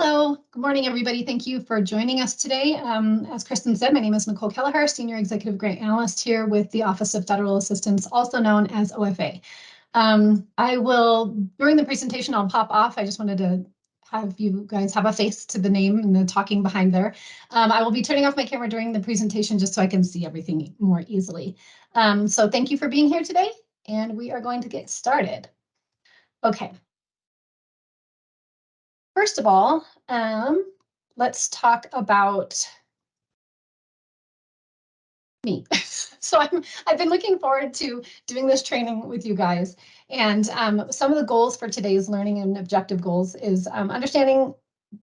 Hello, good morning, everybody. Thank you for joining us today. As Kristen said, my name is Nicole Kelleher, Senior Executive Grant Analyst here with the Office of Federal Assistance, also known as OFA. I will, during the presentation, I'll pop off. I just wanted to have you guys have a face to the name and the talking behind there. I will be turning off my camera during the presentation just so I can see everything more easily. So thank you for being here today, and we are going to get started. Okay. First of all, let's talk about me. So I've been looking forward to doing this training with you guys. And some of the goals for today's learning and objective goals is understanding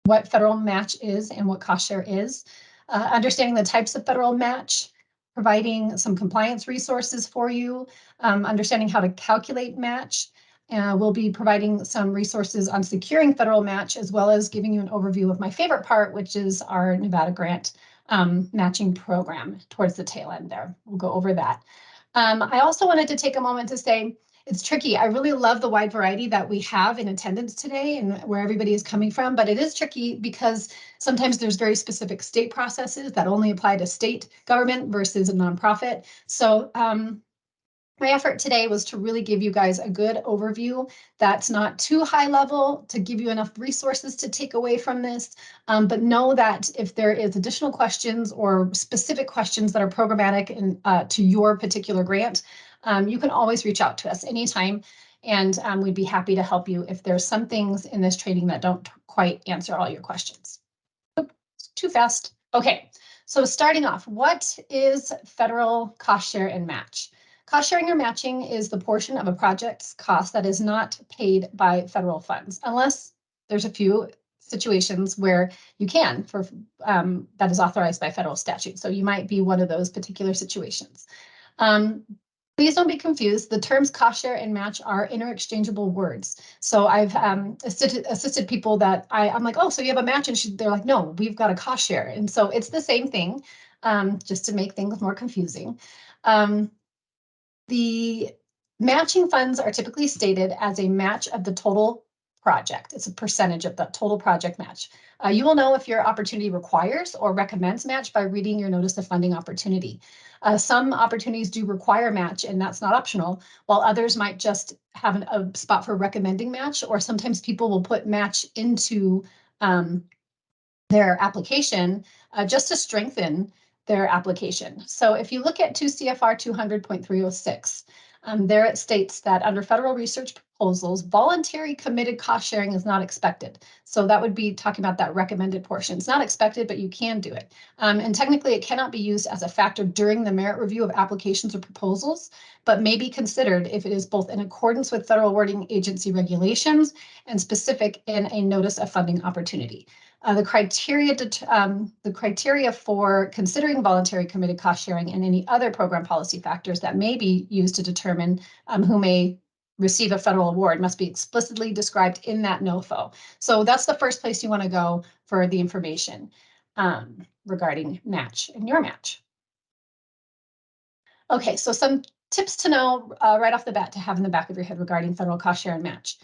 what federal match is and what cost share is, understanding the types of federal match, providing some compliance resources for you, understanding how to calculate match. We'll be providing some resources on securing federal match, as well as giving you an overview of my favorite part, which is our Nevada grant matching program towards the tail end there. We'll go over that. I also wanted to take a moment to say, it's tricky. I really love the wide variety that we have in attendance today and where everybody is coming from, but it is tricky because sometimes there's very specific state processes that only apply to state government versus a nonprofit. So my effort today was to really give you guys a good overview that's not too high level to give you enough resources to take away from this, but know that if there is additional questions or specific questions that are programmatic and to your particular grant, you can always reach out to us anytime, and we'd be happy to help you if there's some things in this training that don't quite answer all your questions. Oops, too fast. Okay, so starting off, what is federal cost share and match? Cost sharing or matching is the portion of a project's cost that is not paid by federal funds, unless there's a few situations where you can, for that is authorized by federal statute. So you might be one of those particular situations. Please don't be confused. The terms cost share and match are interchangeable words. So I've assisted people that I'm like, oh, so you have a match, and they're like, no, we've got a cost share. And so it's the same thing, just to make things more confusing. The matching funds are typically stated as a match of the total project. It's a percentage of the total project match. You will know if your opportunity requires or recommends match by reading your notice of funding opportunity. Some opportunities do require match, and that's not optional, while others might just have a spot for recommending match, or sometimes people will put match into their application just to strengthen their application. So if you look at 2 CFR 200.306, there it states that under federal research proposals, voluntary committed cost sharing is not expected. So that would be talking about that recommended portion. It's not expected, but you can do it. And technically it cannot be used as a factor during the merit review of applications or proposals, but may be considered if it is both in accordance with federal awarding agency regulations and specific in a notice of funding opportunity. The criteria for considering voluntary committed cost sharing and any other program policy factors that may be used to determine who may receive a federal award must be explicitly described in that NOFO. So that's the first place you want to go for the information regarding match and your match. Okay, so some tips to know right off the bat to have in the back of your head regarding federal cost share and match.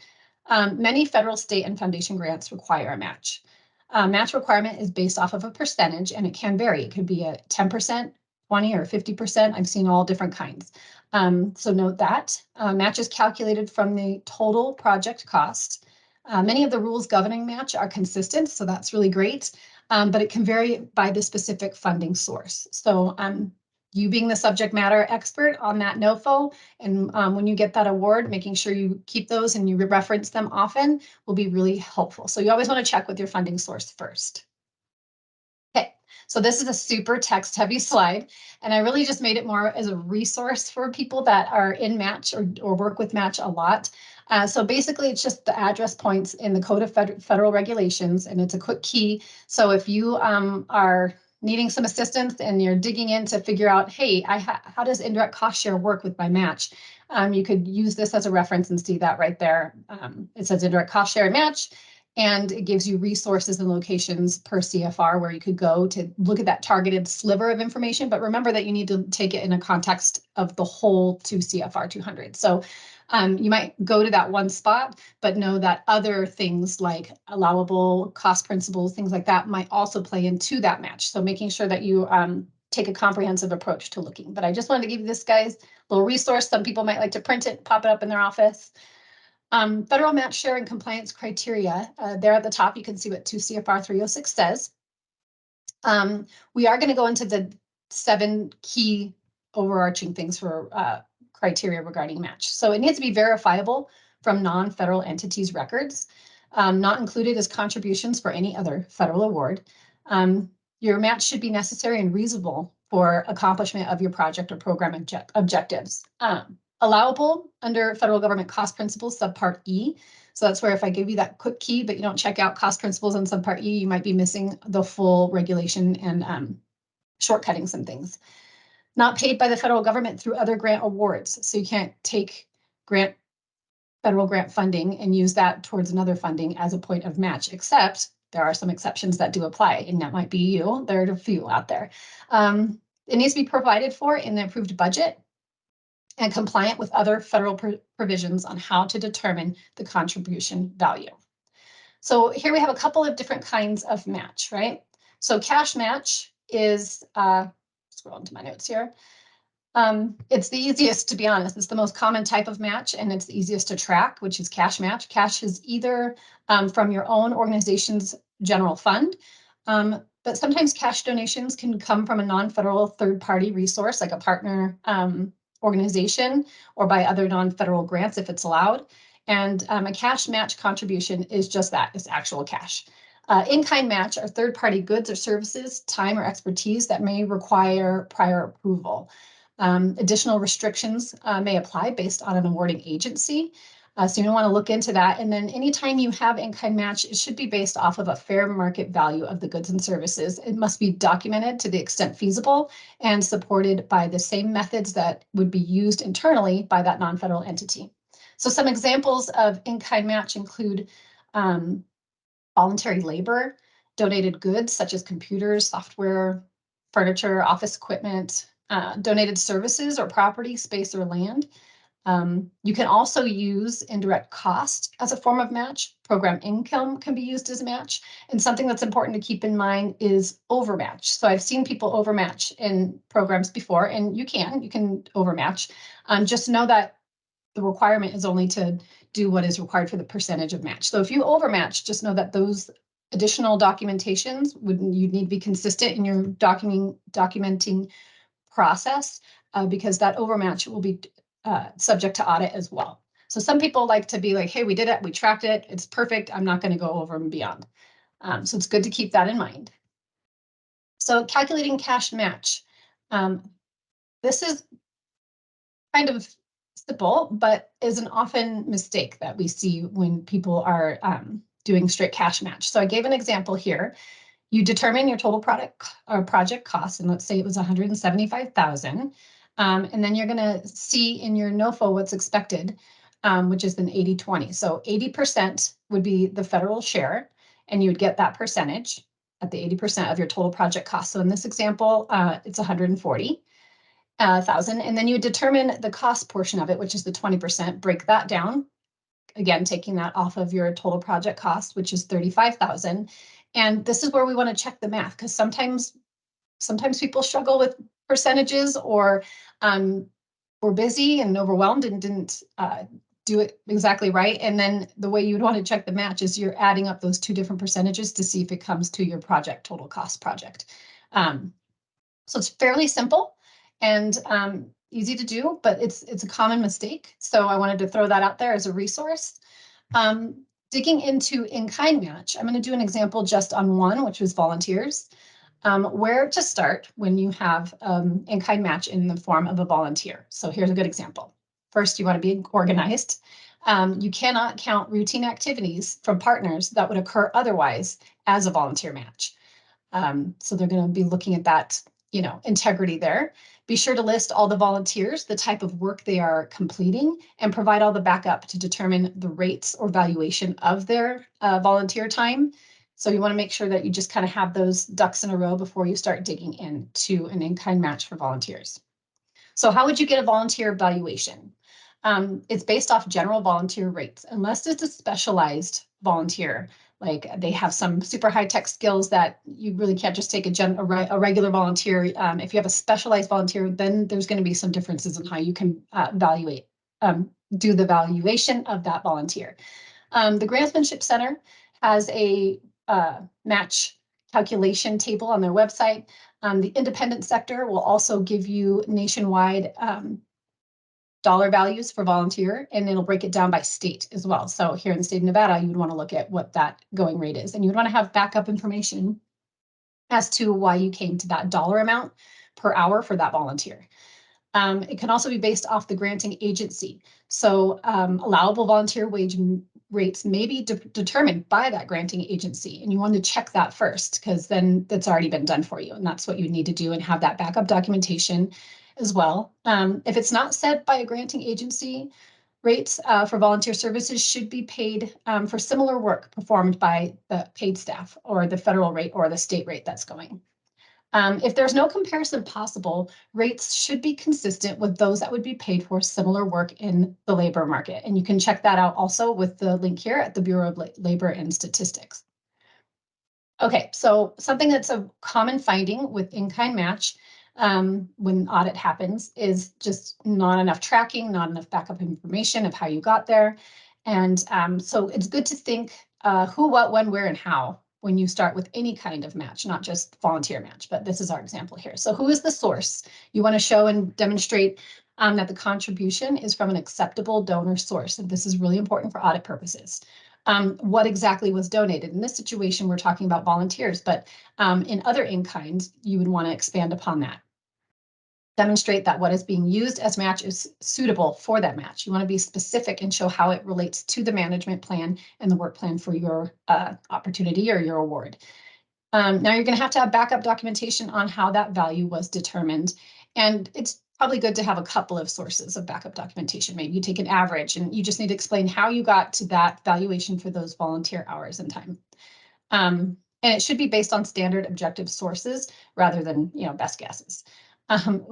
Many federal, state, and foundation grants require a match. Match requirement is based off of a percentage, and it can vary. It could be a 10%, 20, or 50%. I've seen all different kinds. So note that. Match is calculated from the total project cost. Many of the rules governing match are consistent, so that's really great, but it can vary by the specific funding source. So you being the subject matter expert on that NOFO, and when you get that award, making sure you keep those and you reference them often will be really helpful. So you always want to check with your funding source first. Okay, so this is a super text heavy slide, and I really just made it more as a resource for people that are in match or work with match a lot. So basically it's just the address points in the Code of Federal Regulations, and it's a quick key. So if you are needing some assistance and you're digging in to figure out, hey, how does indirect cost share work with my match? You could use this as a reference and see that right there. It says indirect cost share and match, and it gives you resources and locations per CFR where you could go to look at that targeted sliver of information. But remember that you need to take it in a context of the whole 2 CFR 200. So You might go to that one spot, but know that other things like allowable cost principles, things like that might also play into that match. So making sure that you take a comprehensive approach to looking. But I just wanted to give you this, guys, little resource. Some people might like to print it, pop it up in their office. Federal match share and compliance criteria. There at the top, you can see what 2 CFR 306 says. We are going to go into the 7 key overarching things for criteria regarding match. So it needs to be verifiable from non-federal entities' records. Not included as contributions for any other federal award. Your match should be necessary and reasonable for accomplishment of your project or program objectives. Allowable under federal government cost principles, subpart E. So that's where if I give you that quick key, but you don't check out cost principles on subpart E, you might be missing the full regulation and shortcutting some things. Not paid by the federal government through other grant awards. So you can't take federal grant funding and use that towards another funding as a point of match, except there are some exceptions that do apply, and that might be you. There are a few out there. It needs to be provided for in the approved budget and compliant with other federal provisions on how to determine the contribution value. So here we have a couple of different kinds of match, right? So cash match is, scroll into my notes here. It's the easiest, to be honest. It's the most common type of match, and it's the easiest to track, which is cash match. Cash is either from your own organization's general fund, but sometimes cash donations can come from a non-federal third-party resource, like a partner organization, or by other non-federal grants if it's allowed. And a cash match contribution is just that, it's actual cash. In-kind match are third-party goods or services, time or expertise that may require prior approval. Additional restrictions may apply based on an awarding agency. So you want to look into that. And then anytime you have in-kind match, it should be based off of a fair market value of the goods and services. It must be documented to the extent feasible and supported by the same methods that would be used internally by that non-federal entity. So some examples of in-kind match include voluntary labor, donated goods such as computers, software, furniture, office equipment, donated services or property, space or land. You can also use indirect cost as a form of match. Program income can be used as a match. And something that's important to keep in mind is overmatch. So I've seen people overmatch in programs before, and you can overmatch. Just know that the requirement is only to do what is required for the percentage of match. So if you overmatch, just know that those additional documentations you need to be consistent in your documenting process, because that overmatch will be subject to audit as well. So some people like to be like, hey, we did it, we tracked it, it's perfect, I'm not going to go over and beyond. So it's good to keep that in mind. So calculating cash match. This is kind of simple, but is an often mistake that we see when people are doing straight cash match. So I gave an example here. You determine your total product or project cost, and let's say it was 175,000. And then you're going to see in your NOFO what's expected, which is an 80-20. So 80% would be the federal share, and you would get that percentage at the 80% of your total project cost. So in this example, it's 140,000, and then you would determine the cost portion of it, which is the 20%, break that down. Again, taking that off of your total project cost, which is 35,000. And this is where we want to check the math, because sometimes people struggle with percentages, or were busy and overwhelmed and didn't do it exactly right. And then the way you would want to check the match is you're adding up those two different percentages to see if it comes to your project total cost project. So it's fairly simple and easy to do, but it's a common mistake. So I wanted to throw that out there as a resource. Digging into in-kind match, I'm going to do an example just on one, which was volunteers. Where to start when you have in-kind match in the form of a volunteer. So here's a good example. First, you want to be organized. You cannot count routine activities from partners that would occur otherwise as a volunteer match. So they're going to be looking at that, integrity there. Be sure to list all the volunteers, the type of work they are completing, and provide all the backup to determine the rates or valuation of their volunteer time. So you want to make sure that you just kind of have those ducks in a row before you start digging into an in-kind match for volunteers. So how would you get a volunteer evaluation? It's based off general volunteer rates, unless it's a specialized volunteer. Like they have some super high tech skills that you really can't just take a regular volunteer. If you have a specialized volunteer, then there's going to be some differences in how you can do the valuation of that volunteer. The Grantsmanship Center has a match calculation table on their website. The independent sector will also give you nationwide dollar values for volunteer, and it'll break it down by state as well. So here in the state of Nevada, you would want to look at what that going rate is, and you would want to have backup information as to why you came to that dollar amount per hour for that volunteer. It can also be based off the granting agency. So allowable volunteer wage rates may be determined by that granting agency, and you want to check that first, because then that's already been done for you, and that's what you need to do, and have that backup documentation as well. If it's not set by a granting agency, rates for volunteer services should be paid for similar work performed by the paid staff, or the federal rate or the state rate that's going. If there's no comparison possible, rates should be consistent with those that would be paid for similar work in the labor market. And you can check that out also with the link here at the Bureau of Labor and Statistics. Okay, so something that's a common finding with in-kind match when audit happens is just not enough tracking, not enough backup information of how you got there. And so it's good to think who, what, when, where, and how when you start with any kind of match, not just volunteer match, but this is our example here. So who is the source? You want to show and demonstrate that the contribution is from an acceptable donor source. And this is really important for audit purposes. What exactly was donated? In this situation, we're talking about volunteers, but in other in-kind, you would want to expand upon that. Demonstrate that what is being used as match is suitable for that match. You want to be specific and show how it relates to the management plan and the work plan for your opportunity or your award. Now you're going to have backup documentation on how that value was determined. And it's probably good to have a couple of sources of backup documentation. Maybe you take an average and you just need to explain how you got to that valuation for those volunteer hours and time. And it should be based on standard objective sources rather than, best guesses.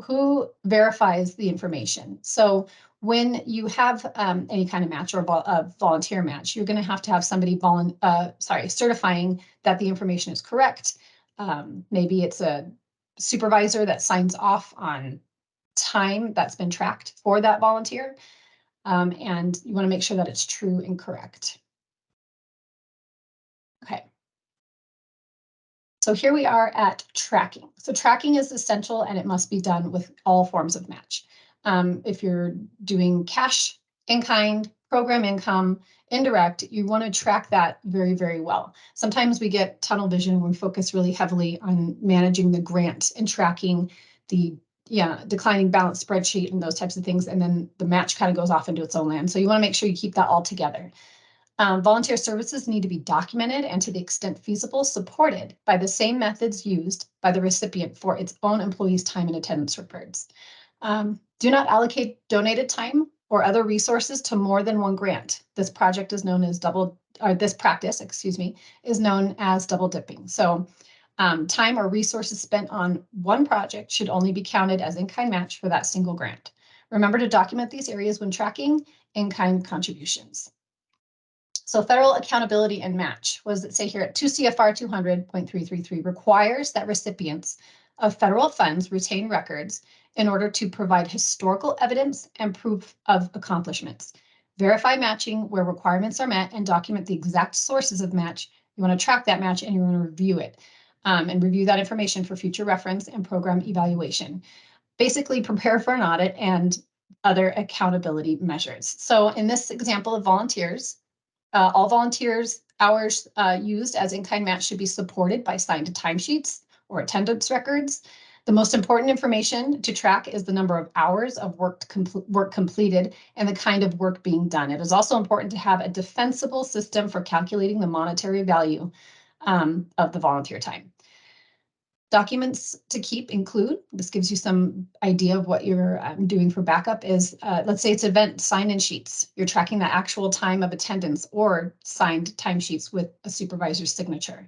Who verifies the information? So when you have any kind of match or a volunteer match, you're going to have somebody certifying that the information is correct. Maybe it's a supervisor that signs off on time that's been tracked for that volunteer, and you want to make sure that it's true and correct. Okay. So here we are at tracking. So tracking is essential, and it must be done with all forms of match. If you're doing cash, in-kind, program income, indirect, you want to track that very, very well. Sometimes we get tunnel vision when we focus really heavily on managing the grant and tracking the declining balance spreadsheet and those types of things, and then the match kind of goes off into its own land. So you want to make sure you keep that all together. Volunteer services need to be documented and, to the extent feasible, supported by the same methods used by the recipient for its own employees' time and attendance records. Do not allocate donated time or other resources to more than one grant. This project is known as this practice, is known as double dipping. So time or resources spent on one project should only be counted as in-kind match for that single grant. Remember to document these areas when tracking in-kind contributions. So federal accountability and match, what does it say here at 2 CFR 200.333, requires that recipients of federal funds retain records in order to provide historical evidence and proof of accomplishments. Verify matching where requirements are met and document the exact sources of match. You want to track that match and you want to review it and review that information for future reference and program evaluation. Basically, prepare for an audit and other accountability measures. So in this example of volunteers, all volunteers' hours used as in-kind match should be supported by signed timesheets or attendance records. The most important information to track is the number of hours of work completed and the kind of work being done. It is also important to have a defensible system for calculating the monetary value of the volunteer time. Documents to keep include, this gives you some idea of what you're doing for backup is, let's say it's event sign-in sheets. You're tracking the actual time of attendance or signed timesheets with a supervisor's signature.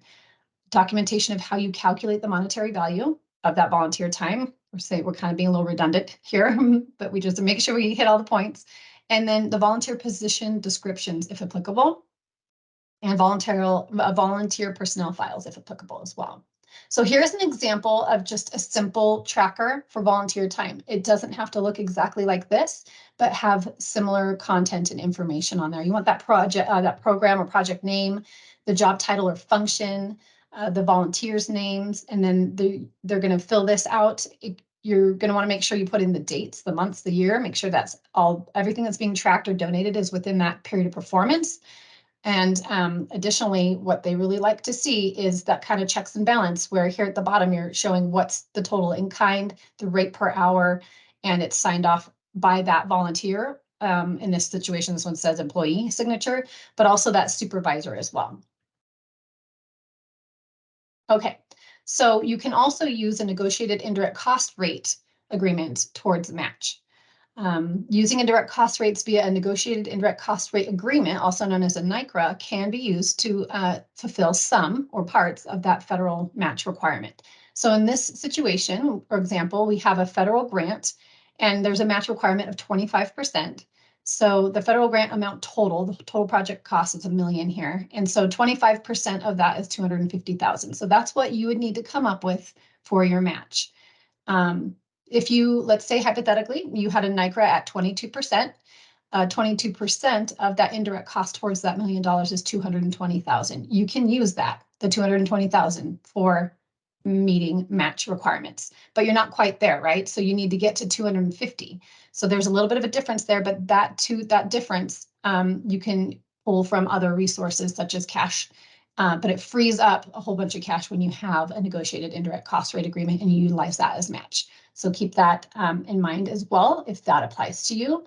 Documentation of how you calculate the monetary value of that volunteer time. We're kind of being a little redundant here, but we just make sure we hit all the points. And then the volunteer position descriptions, if applicable, and volunteer personnel files, if applicable as well. So here's an example of just a simple tracker for volunteer time. It doesn't have to look exactly like this, but have similar content and information on there. You want that project, that program or project name, the job title or function, the volunteers' names, and then they're going to fill this out. You're going to want to make sure you put in the dates, the months, the year, make sure that's everything that's being tracked or donated is within that period of performance. And additionally, what they really like to see is that kind of checks and balance, where here at the bottom, you're showing what's the total in kind, the rate per hour, and it's signed off by that volunteer. In this situation, this one says employee signature, but also that supervisor as well. Okay, so you can also use a negotiated indirect cost rate agreement towards match. Using indirect cost rates via a negotiated indirect cost rate agreement, also known as a NICRA, can be used to fulfill some or parts of that federal match requirement. So in this situation, for example, we have a federal grant and there's a match requirement of 25%. So the federal grant amount total, the total project cost is $1 million here. And so 25% of that is $250,000. So that's what you would need to come up with for your match. If you, let's say hypothetically, you had a NICRA at 22%, 22% of that indirect cost towards that $1 million is $220,000. You can use that, the $220,000, for meeting match requirements, but you're not quite there, right? So you need to get to 250. So there's a little bit of a difference there, but that difference you can pull from other resources such as cash. But it frees up a whole bunch of cash when you have a negotiated indirect cost rate agreement and you utilize that as match. So keep that in mind as well if that applies to you.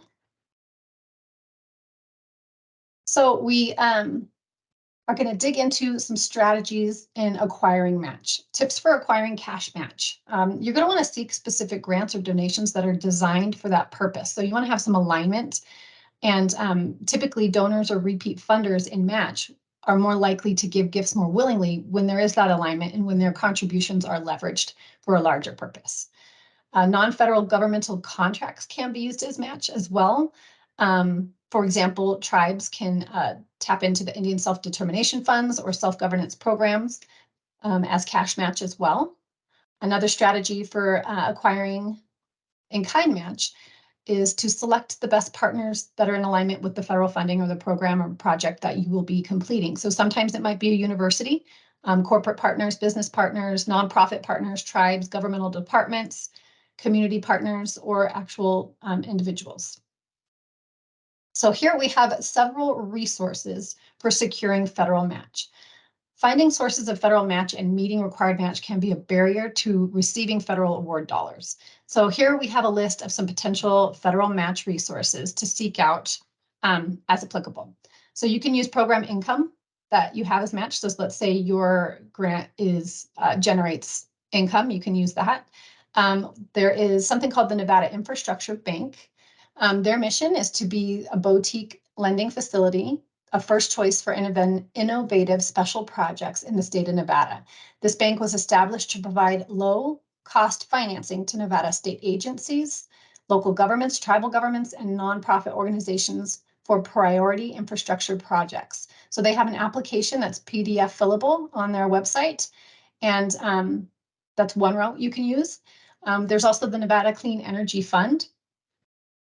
So we are going to dig into some strategies in acquiring match. Tips for acquiring cash match. You're going to want to seek specific grants or donations that are designed for that purpose. So you want to have some alignment, and typically donors or repeat funders in match are more likely to give gifts more willingly when there is that alignment and when their contributions are leveraged for a larger purpose. Non-federal governmental contracts can be used as match as well. For example, tribes can tap into the Indian self-determination funds or self-governance programs as cash match as well. Another strategy for acquiring in-kind match is to select the best partners that are in alignment with the federal funding or the program or project that you will be completing. So sometimes it might be a university, corporate partners, business partners, nonprofit partners, tribes, governmental departments, community partners, or actual individuals. So here we have several resources for securing federal match. Finding sources of federal match and meeting required match can be a barrier to receiving federal award dollars. So here we have a list of some potential federal match resources to seek out as applicable. So you can use program income that you have as match. So let's say your grant generates income, you can use that. There is something called the Nevada Infrastructure Bank. Their mission is to be a boutique lending facility, a first choice for innovative special projects in the state of Nevada. This bank was established to provide low-cost financing to Nevada state agencies, local governments, tribal governments, and nonprofit organizations for priority infrastructure projects. So they have an application that's PDF fillable on their website, and that's one route you can use. There's also the Nevada Clean Energy Fund,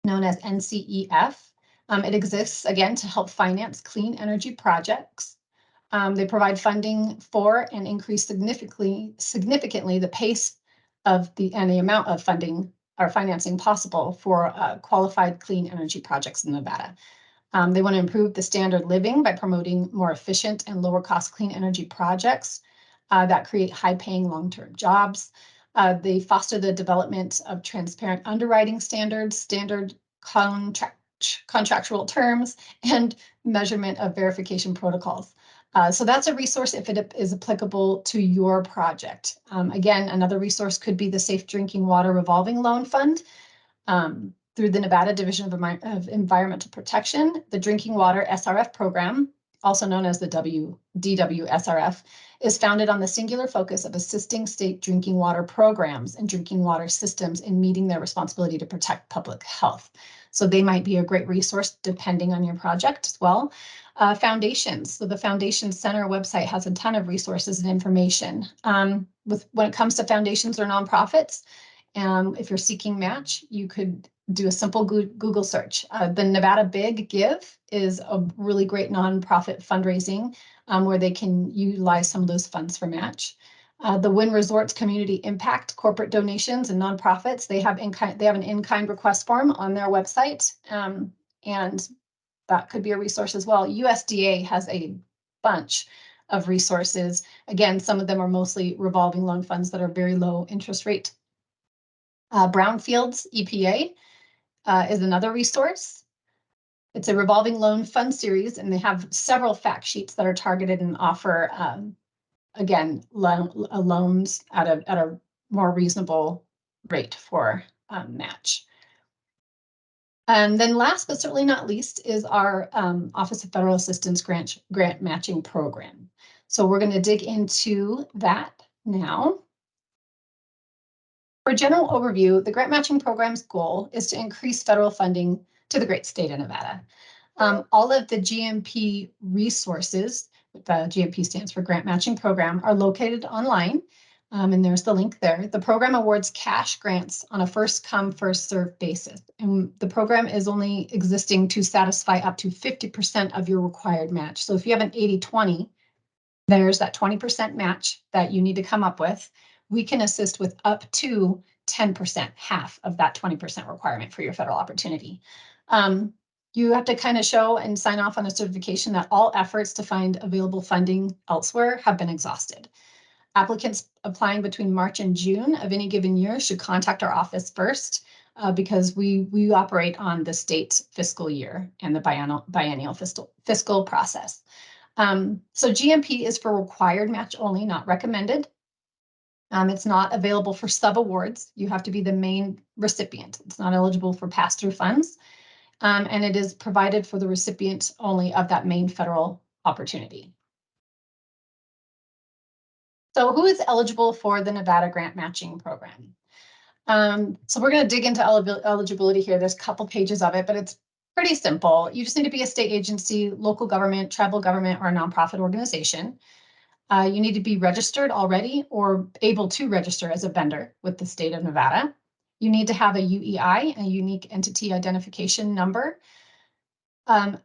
known as NCEF. It exists, again, to help finance clean energy projects. They provide funding for and increase significantly the pace of and the amount of funding or financing possible for qualified clean energy projects in Nevada. They want to improve the standard living by promoting more efficient and lower cost clean energy projects that create high-paying long-term jobs. They foster the development of transparent underwriting standards, standard contractual terms, and measurement of verification protocols. So that's a resource if it is applicable to your project. Again, another resource could be the Safe Drinking Water Revolving Loan Fund. Through the Nevada Division of Environmental Protection, the Drinking Water SRF program, also known as the DWSRF, is founded on the singular focus of assisting state drinking water programs and drinking water systems in meeting their responsibility to protect public health. So they might be a great resource depending on your project as well. Foundations. So the Foundation Center website has a ton of resources and information. When it comes to foundations or nonprofits, if you're seeking match, you could do a simple Google search. The Nevada Big Give is a really great nonprofit fundraising where they can utilize some of those funds for match. The Wynn Resorts Community Impact corporate donations and nonprofits, they have an in-kind request form on their website, and that could be a resource as well. USDA has a bunch of resources. Again, some of them are mostly revolving loan funds that are very low interest rate. Brownfields EPA is another resource. It's a revolving loan fund series, and they have several fact sheets that are targeted and offer, again, loans at a more reasonable rate for match. And then last but certainly not least is our Office of Federal Assistance grant matching program. So we're going to dig into that now. For a general overview, the grant matching program's goal is to increase federal funding to the great state of Nevada. All of the GMP resources, the GMP stands for Grant Matching Program, are located online, and there's the link there. The program awards cash grants on a first come, first served basis, and the program is only existing to satisfy up to 50% of your required match. So if you have an 80-20, there's that 20% match that you need to come up with. We can assist with up to 10%, half of that 20% requirement for your federal opportunity. You have to kind of show and sign off on a certification that all efforts to find available funding elsewhere have been exhausted. Applicants applying between March and June of any given year should contact our office first because we operate on the state fiscal year and the biennial fiscal process. So GMP is for required match only, not recommended. It's not available for sub-awards. You have to be the main recipient. It's not eligible for pass-through funds. And it is provided for the recipient only of that main federal opportunity. So who is eligible for the Nevada Grant Matching Program? So we're going to dig into eligibility here. There's a couple pages of it, but it's pretty simple. You just need to be a state agency, local government, tribal government, or a nonprofit organization. You need to be registered already or able to register as a vendor with the state of Nevada. You need to have a UEI, a unique entity identification number.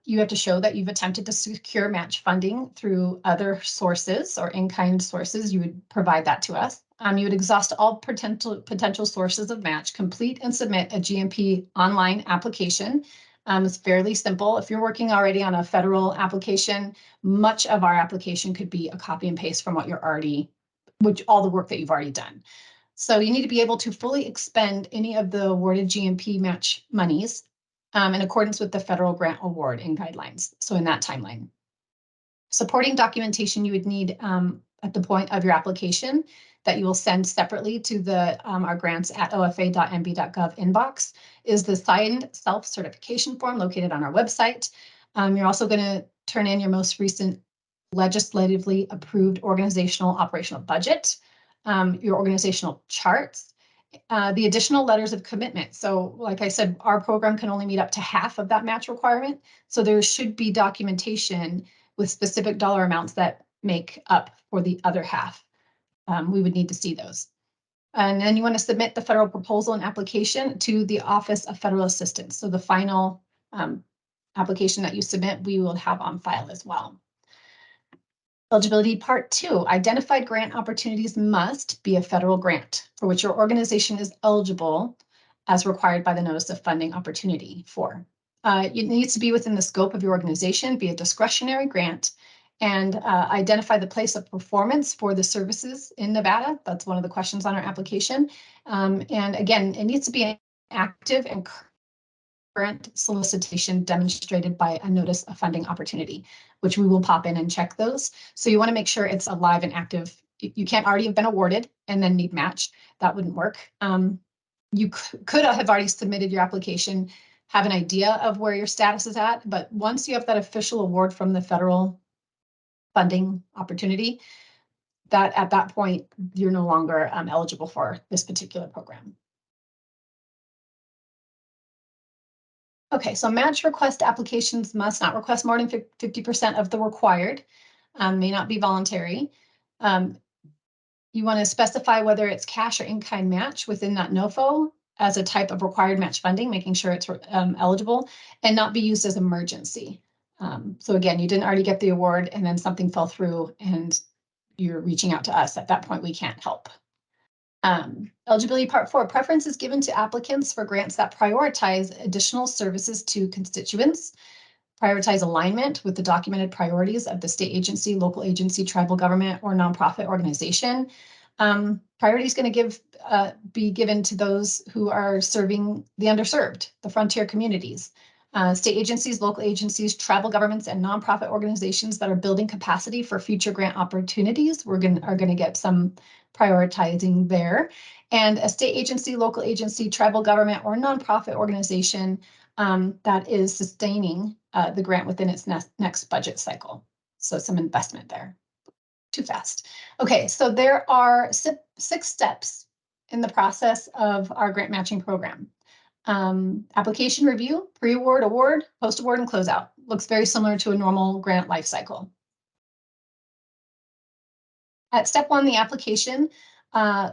You have to show that you've attempted to secure match funding through other sources or in-kind sources. You would provide that to us. You would exhaust all potential sources of match, complete and submit a GMP online application. It's fairly simple. If you're working already on a federal application, much of our application could be a copy and paste from what you're already, all the work that you've already done. So you need to be able to fully expend any of the awarded GMP match monies in accordance with the federal grant award and guidelines. So in that timeline. Supporting documentation you would need at the point of your application that you will send separately to the our grants@ofa.nb.gov inbox is the signed self-certification form located on our website. You're also going to turn in your most recent legislatively approved organizational operational budget, your organizational charts, the additional letters of commitment. So like I said, our program can only meet up to half of that match requirement. So there should be documentation with specific dollar amounts that make up for the other half. We would need to see those. And then you want to submit the federal proposal and application to the Office of Federal Assistance. So the final application that you submit, we will have on file as well. Eligibility Part 2, identified grant opportunities must be a federal grant for which your organization is eligible as required by the Notice of Funding Opportunity for. It needs to be within the scope of your organization, be a discretionary grant, and identify the place of performance for the services in Nevada. That's one of the questions on our application. And again, it needs to be an active and current solicitation demonstrated by a notice of funding opportunity, which we will pop in and check those. So you want to make sure it's alive and active. You can't already have been awarded and then need match. That wouldn't work. You could have already submitted your application, have an idea of where your status is at, but once you have that official award from the federal funding opportunity, that at that point, you're no longer eligible for this particular program. Okay, so match request applications must not request more than 50% of the required, may not be voluntary. You want to specify whether it's cash or in-kind match within that NOFO as a type of required match funding, making sure it's eligible and not be used as emergency. So again, you didn't already get the award and then something fell through and you're reaching out to us. At that point, we can't help. Eligibility Part 4, preference is given to applicants for grants that prioritize additional services to constituents, prioritize alignment with the documented priorities of the state agency, local agency, tribal government, or nonprofit organization. Priority is going to be given to those who are serving the underserved, the frontier communities. State agencies, local agencies, tribal governments, and nonprofit organizations that are building capacity for future grant opportunities are going to get some prioritizing there. And a state agency, local agency, tribal government, or nonprofit organization that is sustaining the grant within its next budget cycle. So some investment there. Too fast. Okay, so there are 6 steps in the process of our grant matching program. Application review, pre-award, award, post-award, and closeout. Looks very similar to a normal grant life cycle. At step 1, the application,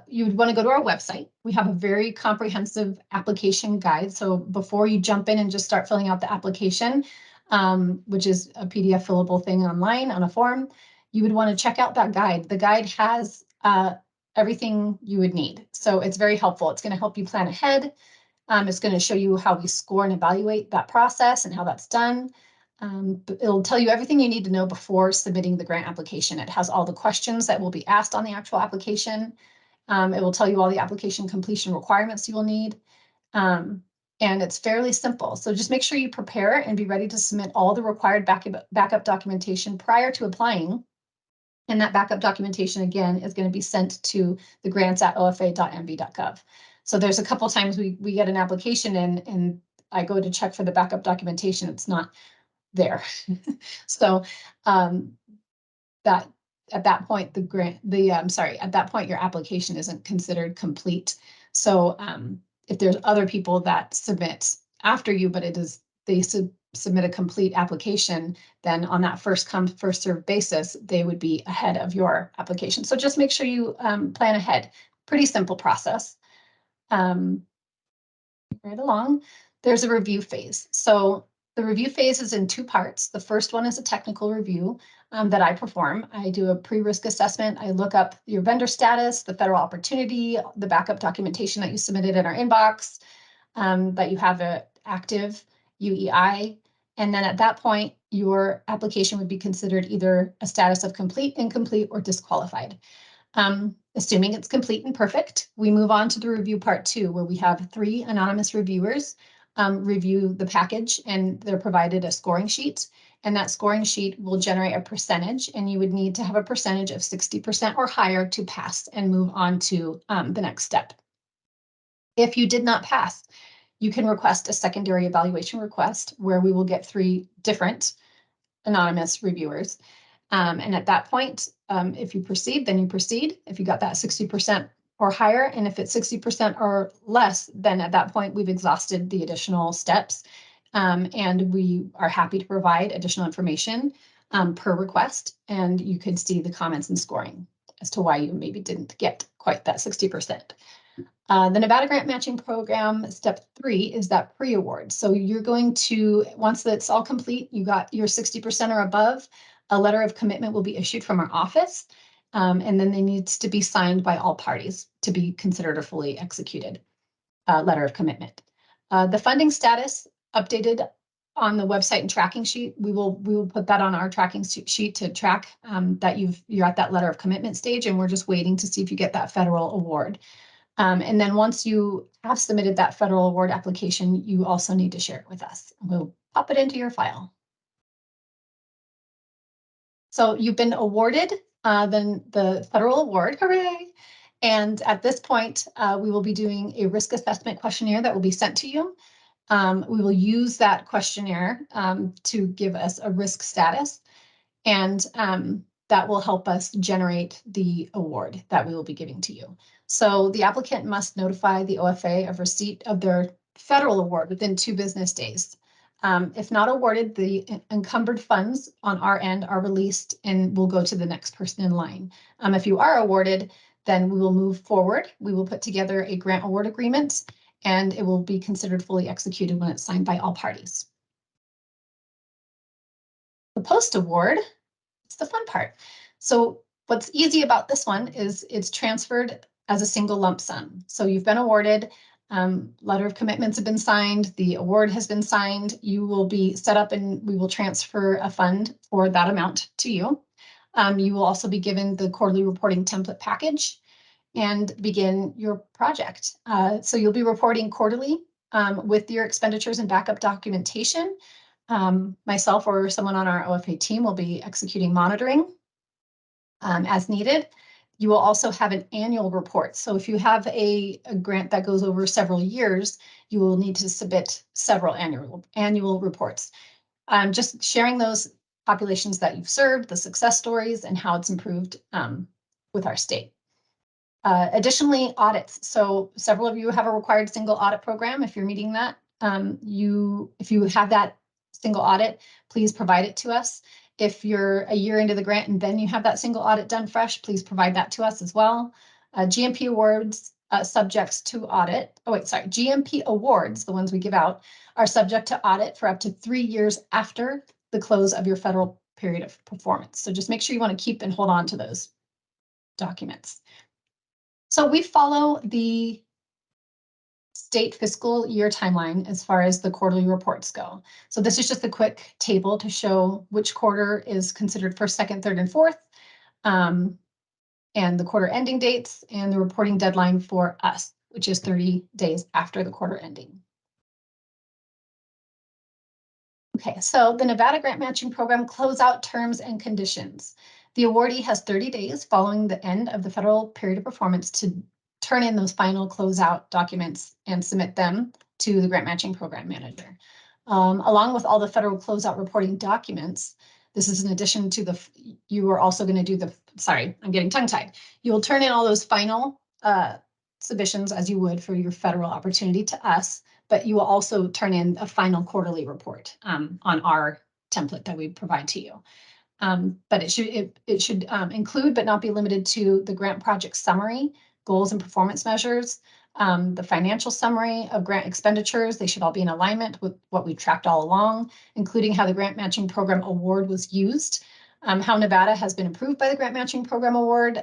you would want to go to our website. We have a very comprehensive application guide. So before you jump in and just start filling out the application, which is a PDF fillable thing online on a form, you would want to check out that guide. The guide has everything you would need. So it's very helpful. It's going to help you plan ahead. It's going to show you how we score and evaluate that process and how that's done. It'll tell you everything you need to know before submitting the grant application. It has all the questions that will be asked on the actual application. It will tell you all the application completion requirements you will need. And it's fairly simple. So just make sure you prepare and be ready to submit all the required backup documentation prior to applying. And that backup documentation, again, is going to be sent to the grants@ofa.mv.gov. So there's a couple of times we get an application in and I go to check for the backup documentation. It's not there. So that at that point, at that point, your application isn't considered complete. So if there's other people that submit after you, but they submit a complete application, then on that first come, first served basis, they would be ahead of your application. So just make sure you plan ahead. Pretty simple process. Right along, there's a review phase. So the review phase is in 2 parts. The first one is a technical review that I perform. I do a pre-risk assessment. I look up your vendor status, the federal opportunity, the backup documentation that you submitted in our inbox, that you have an active UEI. And then at that point, your application would be considered either a status of complete, incomplete, or disqualified. Assuming it's complete and perfect, we move on to the review part 2, where we have 3 anonymous reviewers review the package, and they're provided a scoring sheet. And that scoring sheet will generate a percentage, and you would need to have a percentage of 60% or higher to pass and move on to the next step. If you did not pass, you can request a secondary evaluation request where we will get 3 different anonymous reviewers. And at that point, if you proceed, then you proceed. If you got that 60% or higher, and if it's 60% or less, then at that point, we've exhausted the additional steps. And we are happy to provide additional information per request. And you could see the comments and scoring as to why you maybe didn't get quite that 60%. The Nevada Grant Matching Program, step 3 is that pre-award. So you're going to, once that's all complete, you got your 60% or above, a letter of commitment will be issued from our office. And then they needs to be signed by all parties to be considered a fully executed letter of commitment. The funding status updated on the website and tracking sheet. We will put that on our tracking sheet to track that you're at that letter of commitment stage, and we're just waiting to see if you get that federal award. And then once you have submitted that federal award application, you also need to share it with us. We'll pop it into your file. So you've been awarded then the federal award, hooray! And at this point, we will be doing a risk assessment questionnaire that will be sent to you. We will use that questionnaire to give us a risk status, and that will help us generate the award that we will be giving to you. So the applicant must notify the OFA of receipt of their federal award within 2 business days. If not awarded, the encumbered funds on our end are released and will go to the next person in line. If you are awarded, then we will move forward. We will put together a grant award agreement, and it will be considered fully executed when it's signed by all parties. The post-award, it's the fun part. So what's easy about this one is it's transferred as a single lump sum. So you've been awarded, letter of commitments have been signed, the award has been signed, you will be set up and we will transfer a fund for that amount to you. You will also be given the quarterly reporting template package and begin your project. So you'll be reporting quarterly with your expenditures and backup documentation. Myself or someone on our OFA team will be executing monitoring as needed. You will also have an annual report. So if you have a grant that goes over several years, you will need to submit several annual reports. Just sharing those populations that you've served, the success stories, and how it's improved with our state. Additionally, audits. So several of you have a required single audit program. If you're meeting that, if you have that single audit, please provide it to us. If you're a year into the grant and then you have that single audit done fresh, please provide that to us as well. GMP awards subjects to audit. GMP awards, the ones we give out, are subject to audit for up to 3 years after the close of your federal period of performance. So just make sure you want to keep and hold on to those documents. So we follow the state fiscal year timeline as far as the quarterly reports go. So this is just a quick table to show which quarter is considered first, second, third, and fourth, and the quarter ending dates and the reporting deadline for us, which is 30 days after the quarter ending. Okay, so the Nevada Grant Matching Program closeout terms and conditions. The awardee has 30 days following the end of the federal period of performance to turn in those final closeout documents and submit them to the Grant Matching Program Manager. Along with all the federal closeout reporting documents, this is in addition to you are also going to do sorry, I'm getting tongue-tied. You will turn in all those final submissions as you would for your federal opportunity to us, but you will also turn in a final quarterly report on our template that we provide to you. But it should include, but not be limited to, the grant project summary, goals and performance measures, the financial summary of grant expenditures. They should all be in alignment with what we've tracked all along, including how the Grant Matching Program Award was used, how Nevada has been improved by the Grant Matching Program Award,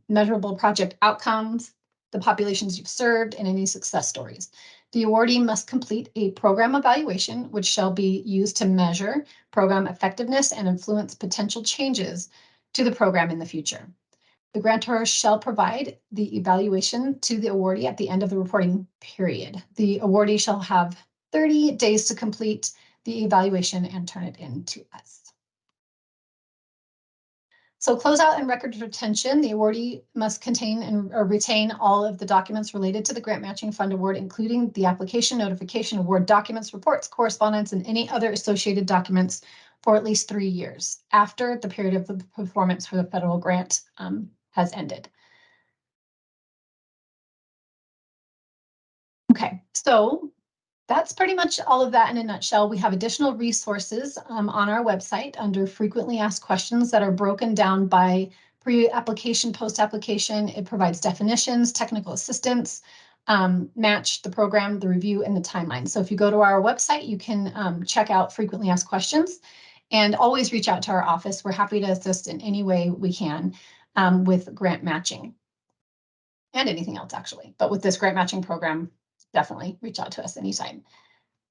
measurable project outcomes, the populations you've served, and any success stories. The awardee must complete a program evaluation, which shall be used to measure program effectiveness and influence potential changes to the program in the future. The grantor shall provide the evaluation to the awardee at the end of the reporting period. The awardee shall have 30 days to complete the evaluation and turn it in to us. So closeout and record retention, the awardee must contain or retain all of the documents related to the Grant Matching Fund Award, including the application, notification, award documents, reports, correspondence, and any other associated documents for at least 3 years after the period of the performance for the federal grant has ended. Okay, so that's pretty much all of that in a nutshell. We have additional resources on our website under frequently asked questions that are broken down by pre-application, post-application. It provides definitions, technical assistance, match the program, the review, and the timeline. So if you go to our website, you can check out frequently asked questions and always reach out to our office. We're happy to assist in any way we can with grant matching and anything else actually. But with this grant matching program, definitely reach out to us anytime.